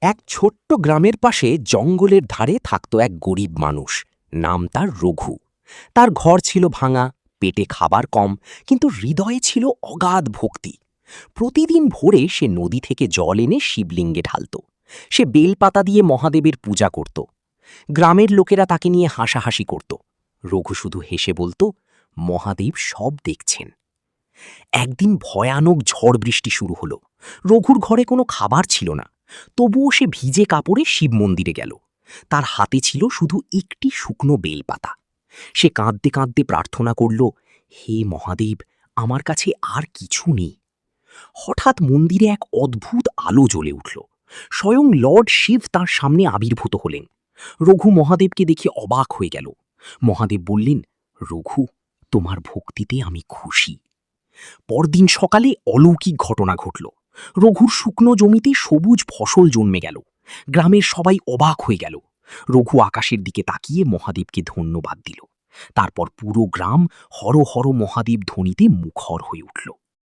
এক ছোট্ট গ্রামের পাশে জঙ্গলের ধারে থাকত এক গরিব মানুষ। নাম তার রঘু। তার ঘর ছিল ভাঙা, পেটে খাবার কম, কিন্তু হৃদয়ে ছিল অগাধ ভক্তি। প্রতিদিন ভোরে সে নদী থেকে জল এনে শিবলিঙ্গে ঢালত। সে বেলপাতা দিয়ে মহাদেবের পূজা করত। গ্রামের লোকেরা তাকে নিয়ে হাসাহাসি করত। রঘু শুধু হেসে বলতো, মহাদেব সব দেখছেন। একদিন ভয়ানক ঝড় বৃষ্টি শুরু হলো। রঘুর ঘরে কোনো খাবার ছিল না। তবুও সে ভিজে কাপড়ে শিব মন্দিরে গেল। তার হাতে ছিল শুধু একটি শুকনো বেলপাতা। সে কাঁদতে কাঁদতে প্রার্থনা করল, হে মহাদেব, আমার কাছে আর কিছু নেই। হঠাৎ মন্দিরে এক অদ্ভুত আলো জ্বলে উঠল। স্বয়ং লর্ড শিব তার সামনে আবির্ভূত হলেন। রঘু মহাদেবকে দেখে অবাক হয়ে গেল। মহাদেব বললেন, রঘু, তোমার ভক্তিতে আমি খুশি। পরদিন সকালে অলৌকিক ঘটনা ঘটল। রঘুর শুকনো জমিতে সবুজ ফসল জন্মে গেল। গ্রামের সবাই অবাক হয়ে গেল। রঘু আকাশের দিকে তাকিয়ে মহাদেবকে ধন্যবাদ দিল। তারপর পুরো গ্রাম হর হর মহাদেব ধ্বনিতে মুখর হয়ে উঠল।